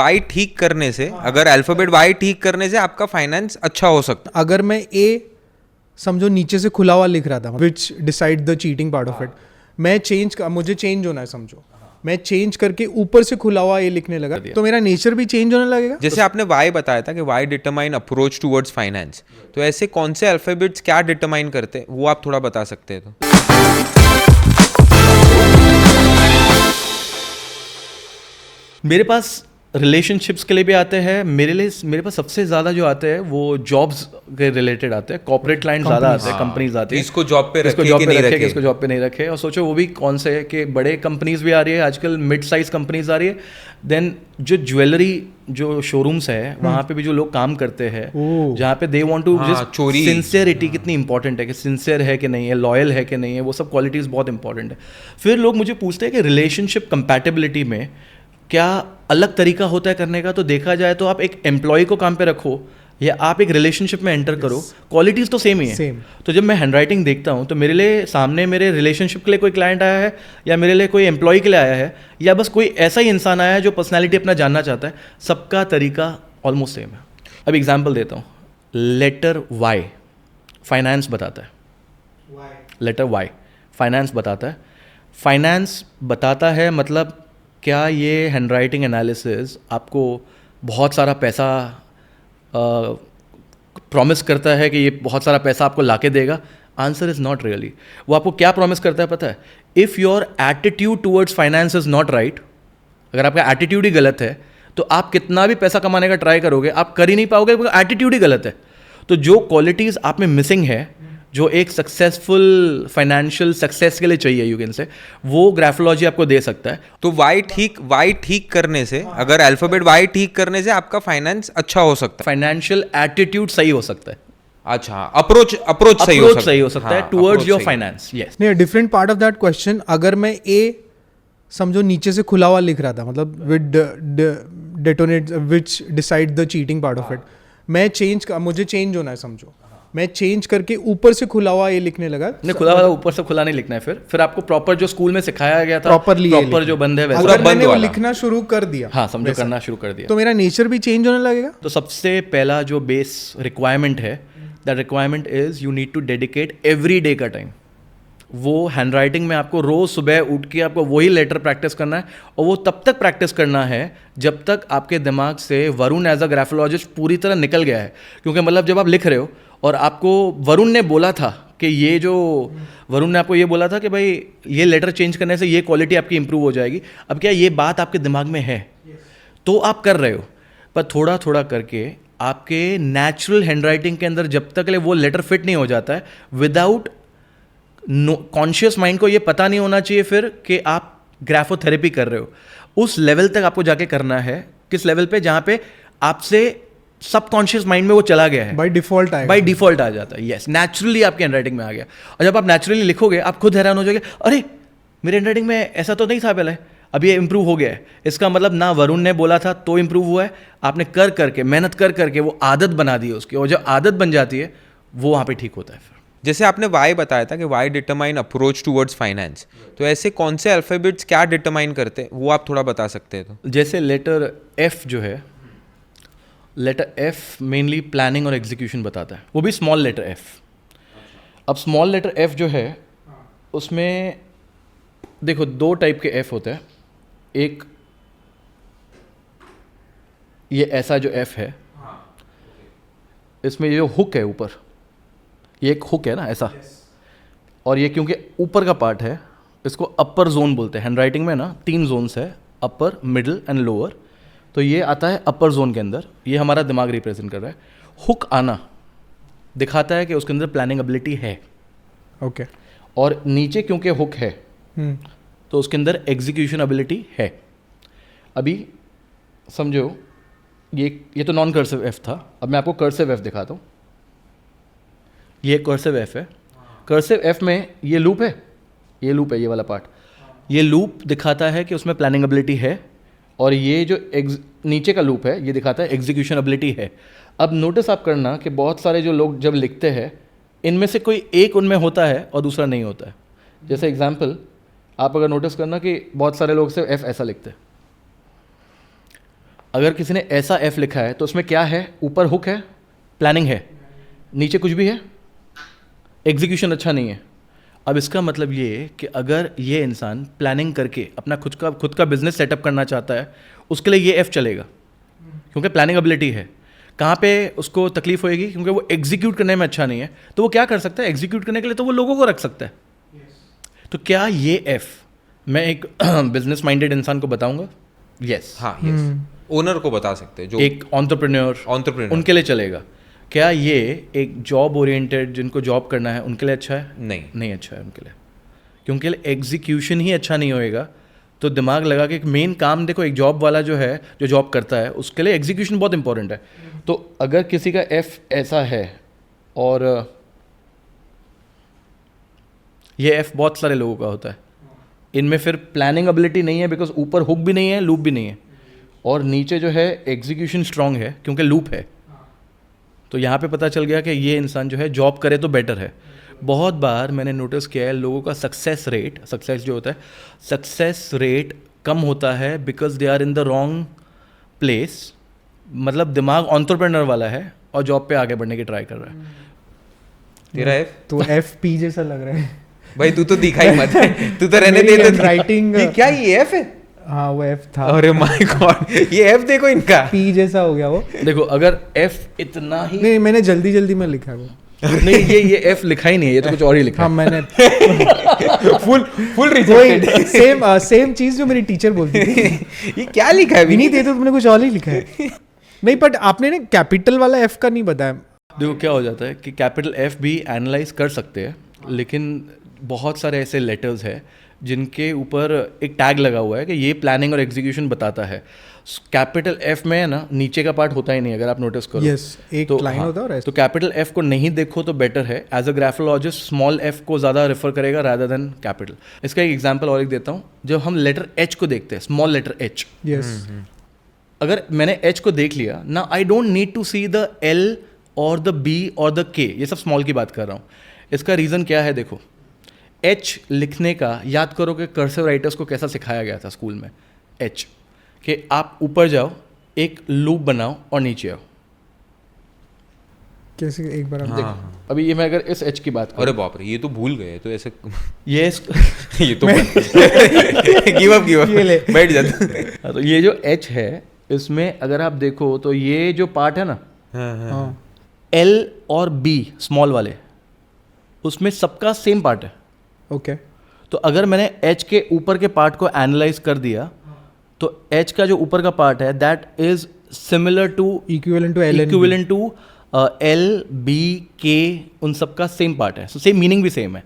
Y ठीक करने से, अगर अल्फाबेट वाई ठीक करने से आपका फाइनेंस अच्छा हो सकता है। अगर मैं ए समझो नीचे से खुला हुआ लिख रहा था, which decide the cheating part of it, मुझे चेंज होना है समझो, मैं चेंज करके ऊपर से खुला हुआ ए लिखने लगा, तो मेरा नेचर भी चेंज होने लगेगा। जैसे आपने वाई बताया था कि Y determine approach towards finance, तो ऐसे कौन से अल्फाबेट्स क्या डिटरमाइन करते हैं वो आप थोड़ा बता सकते हैं तो? मेरे पास रिलेशनशिप्स के लिए भी आते हैं, मेरे पास सबसे ज़्यादा जो आते हैं वो जॉब्स के रिलेटेड आते हैं, कॉर्पोरेट क्लाइंट ज़्यादा आते हैं, कंपनीज आती है, इसको जॉब पे रखे जॉब कि पे नहीं रखे, रखे। इसको जॉब पे नहीं रखे। और सोचो वो भी कौन से है कि बड़े कंपनीज भी आ रही है आजकल, मिड साइज कंपनीज आ रही है, देन जो ज्वेलरी जो शोरूम्स है वहाँ पे भी जो लोग काम करते हैं, जहाँ पे दे वांट टू चोरी, सिंसियरिटी कितनी इंपॉर्टेंट है, कि सिंसियर है कि नहीं है, लॉयल है कि नहीं है, वो सब क्वालिटीज़ बहुत इंपॉर्टेंट है। फिर लोग मुझे पूछते हैं कि रिलेशनशिप कंपैटिबिलिटी में क्या अलग तरीका होता है करने का। तो देखा जाए तो आप एक एम्प्लॉय को काम पे रखो या आप एक रिलेशनशिप में एंटर करो, क्वालिटीज़ तो सेम ही है। तो जब मैं हैंडराइटिंग देखता हूँ तो मेरे लिए सामने मेरे रिलेशनशिप के लिए कोई क्लाइंट आया है, या मेरे लिए कोई एम्प्लॉय के लिए आया है, या बस कोई ऐसा ही इंसान आया है जो पर्सनैलिटी अपना जानना चाहता है, सबका तरीका ऑलमोस्ट सेम है। अब एग्जाम्पल देता हूँ, लेटर वाई फाइनेंस बताता है, लेटर वाई फाइनेंस बताता है, फाइनेंस बताता है मतलब क्या ये हैंडराइटिंग एनालिसिस आपको बहुत सारा पैसा प्रॉमिस करता है कि ये बहुत सारा पैसा आपको लाके देगा? Answer is not really. वो आपको क्या प्रॉमिस करता है पता है? If your attitude towards finance is not right, अगर आपका एटीट्यूड ही गलत है तो आप कितना भी पैसा कमाने का ट्राई करोगे आप कर ही नहीं पाओगे, क्योंकि एटीट्यूड ही गलत है। तो जो क्वालिटीज़ आप में मिसिंग है, जो एक सक्सेसफुल फाइनेंशियल सक्सेस के लिए चाहिए, यू कैन से, वो ग्राफोलॉजी आपको दे सकता है। तो वाई ठीक करने से, अगर अल्फाबेट वाई ठीक करने से आपका फाइनेंस अच्छा हो सकता है, फाइनेंशियल एटीट्यूड सही हो सकता है। अच्छा, अप्रोच सही हो सकता है टुवर्ड्स योर फाइनेंस। यस, नहीं, different part of that question, अगर मैं ए समझो नीचे से खुला हुआ लिख रहा था, मतलब detonate which decide the cheating part of it, मुझे चेंज होना है समझो, मैं चेंज करके ऊपर से खुला हुआ ये लिखने लगा। नहीं, खुला हुआ ऊपर से खुला नहीं लिखना है। फिर आपको प्रॉपर जो स्कूल में सिखाया गया था, प्रॉपर जो बंद है वैसा, अगर मैंने वो लिखना शुरू कर दिया, हाँ समझो, करना शुरू कर दिया, तो मेरा नेचर भी चेंज होने लगेगा। तो सबसे पहला जो बेस रिक्वायरमेंट है, that requirement is you need to dedicate every day का टाइम। वो हैंडराइटिंग में आपको रोज़ सुबह उठ के आपको वही लेटर प्रैक्टिस करना है, और वो तब तक प्रैक्टिस करना है जब तक आपके दिमाग से वरुण एज अ ग्राफोलॉजिस्ट पूरी तरह निकल गया है। क्योंकि मतलब जब आप लिख रहे हो और आपको वरुण ने बोला था कि ये जो वरुण ने आपको ये बोला था कि भाई ये लेटर चेंज करने से ये क्वालिटी आपकी इंप्रूव हो जाएगी, अब क्या ये बात आपके दिमाग में है, तो आप कर रहे हो, पर थोड़ा थोड़ा करके आपके नेचुरल हैंडराइटिंग के अंदर जब तक वो लेटर फिट नहीं हो जाता है, विदाउट कॉन्शियस माइंड को ये पता नहीं होना चाहिए फिर कि आप ग्राफोथेरेपी कर रहे हो, उस लेवल तक आपको जाके करना है। किस लेवल पे? जहाँ पे आपसे सबकॉन्शियस माइंड में वो चला गया है, बाय डिफॉल्ट आ जाता है। यस, नेचुरली आपके हैंडराइटिंग में आ गया। और जब आप नेचुरली लिखोगे आप खुद हैरान हो जाओगे, अरे मेरे हैंडराइटिंग में ऐसा तो नहीं था पहले, अब ये इंप्रूव हो गया है। इसका मतलब ना वरुण ने बोला था तो इंप्रूव हुआ है, आपने कर करके मेहनत कर करके वो आदत बना दी है उसकी, और जब आदत बन जाती है वो वहाँ पे ठीक होता है। फिर जैसे आपने वाई बताया था कि Y determine approach towards finance, तो ऐसे कौन से अल्फाबेट्स क्या डिटरमाइन करते हैं वो आप थोड़ा बता सकते हैं तो? जैसे लेटर एफ जो है, लेटर एफ मेनली प्लानिंग और एग्जीक्यूशन बताता है, वो भी स्मॉल लेटर एफ। अब स्मॉल लेटर एफ जो है उसमें देखो दो टाइप के एफ होते हैं, एक ये ऐसा जो एफ है, इसमें जो हुक है ऊपर, ये एक हुक है ना ऐसा, और ये क्योंकि ऊपर का पार्ट है इसको अपर जोन बोलते हैं। हैंडराइटिंग में ना 3 जोन्स है, अपर, मिडिल एंड लोअर, तो ये आता है अपर जोन के अंदर, ये हमारा दिमाग रिप्रेजेंट कर रहा है। हुक आना दिखाता है कि उसके अंदर प्लानिंग एबिलिटी है, ओके, और नीचे क्योंकि हुक है तो उसके अंदर एग्जीक्यूशन एबिलिटी है। अभी समझो ये तो नॉन कर्सिव एफ था, अब मैं आपको कर्सिव एफ दिखाता हूँ। ये कर्सिव एफ है, कर्सिव एफ में ये लूप है, ये वाला पार्ट, ये लूप दिखाता है कि उसमें प्लानिंग एबिलिटी है, और ये जो नीचे का लूप है ये दिखाता है एग्जीक्यूशन एबिलिटी है। अब नोटिस आप करना कि बहुत सारे जो लोग जब लिखते हैं इनमें से कोई एक उनमें होता है और दूसरा नहीं होता है। जैसे एग्जांपल आप अगर नोटिस करना कि बहुत सारे लोग से एफ ऐसा लिखते हैं, अगर किसी ने ऐसा एफ लिखा है तो उसमें क्या है, ऊपर हुक है, प्लानिंग है, नीचे कुछ भी है, एग्जीक्यूशन अच्छा नहीं है। अब इसका मतलब ये कि अगर ये इंसान प्लानिंग करके अपना खुद का बिजनेस सेटअप करना चाहता है, उसके लिए ये एफ चलेगा, क्योंकि प्लानिंग एबिलिटी है। कहाँ पे उसको तकलीफ होएगी, क्योंकि वो एग्जीक्यूट करने में अच्छा नहीं है। तो वो क्या कर सकता है, एग्जीक्यूट करने के लिए तो वो लोगों को रख सकता है। तो क्या ये एफ मैं एक बिजनेस माइंडेड इंसान को बताऊंगा? यस। हाँ, यस, ओनर को बता सकते हैं, जो एक एंटरप्रेन्योर उनके लिए चलेगा। क्या ये एक जॉब ओरिएंटेड जिनको जॉब करना है उनके लिए अच्छा है? नहीं अच्छा है उनके लिए, क्योंकि एग्जीक्यूशन ही अच्छा नहीं होएगा। तो दिमाग लगा कि एक मेन काम देखो, एक जॉब वाला जो है, जो जॉब करता है, उसके लिए एग्जीक्यूशन बहुत इंपॉर्टेंट है। तो अगर किसी का एफ ऐसा है, और ये एफ बहुत सारे लोगों का होता है, इनमें फिर प्लानिंग एबिलिटी नहीं है, बिकॉज ऊपर हुक भी नहीं है, लूप भी नहीं है, और नीचे जो है एग्जीक्यूशन स्ट्रांग है क्योंकि लूप है। तो यहाँ पे पता चल गया कि ये इंसान जो है जॉब करे तो बेटर है। बहुत बार मैंने नोटिस किया है लोगों का सक्सेस जो होता है, सक्सेस रेट कम होता है because they are in the wrong place. मतलब दिमाग एंटरप्रेन्योर वाला है और जॉब पे आगे बढ़ने की ट्राई कर रहा है। तेरा एफ तो FP जैसा लग रहा है भाई, तू तो दिखा ही मत, तू तो रहने दे। तो राइटिंग क्या ये एफ है? हाँ वो F था। अरे माय गॉड, ये एफ देखो इनका। P जैसा हो गया वो। देखो अगर एफ इतना ही नहीं, मैंने जल्दी में लिखा है वो। नहीं, ये एफ लिखा ही नहीं है, ये तो कुछ और ही लिखा हाँ है। मैंने फुल रिजेक्टेड। सेम चीज जो मेरी टीचर बोलती थी। ये क्या लिखा है? विनीत, ये तो तुमने कुछ और ही लिखा है। नहीं, बट आपने ना कैपिटल वाला F का नहीं बताया। देखो क्या हो जाता है कि कैपिटल एफ भी एनालाइज कर सकते हैं, लेकिन बहुत सारे ऐसे लेटर्स हैं जिनके ऊपर एक टैग लगा हुआ है कि ये प्लानिंग और एग्जीक्यूशन बताता है। कैपिटल एफ में है ना, नीचे का पार्ट होता ही नहीं, अगर आप नोटिस करो। यस, एक लाइन होता है और तो कैपिटल एफ को नहीं देखो तो बेटर है। As a graphologist small F को ज़्यादा रेफर करेगा रादर देन कैपिटल। इसका एक एग्जांपल और एक देता हूँ। जब हम लेटर एच को देखते हैं, स्मॉल लेटर एच, यस, अगर मैंने एच को देख लिया ना, I don't need to see the L और द बी और द के, ये सब स्मॉल की बात कर रहा हूँ। इसका रीज़न क्या है? देखो, एच लिखने का याद करो कि कर्सिव राइटर्स को कैसा सिखाया गया था स्कूल में। एच कि आप ऊपर जाओ, एक लूप बनाओ और नीचे आओ। कैसे? एक बार आप देखो, अभी ये मैं अगर इस एच की बात करूं, अरे बाप रे, ये तो भूल गए। तो ऐसे ये ये तो गिव अप बैठ जाता। हाँ, तो ये जो एच है, इसमें अगर आप देखो तो ये जो पार्ट है ना, हाँ, एल और बी स्मॉल वाले, उसमें सबका सेम पार्ट है। ओके। तो अगर मैंने एच के ऊपर के पार्ट को एनालाइज कर दिया, तो एच का जो ऊपर का पार्ट है, that is similar to equivalent to L B K, उन सबका सेम पार्ट है, सेम मीनिंग भी सेम है।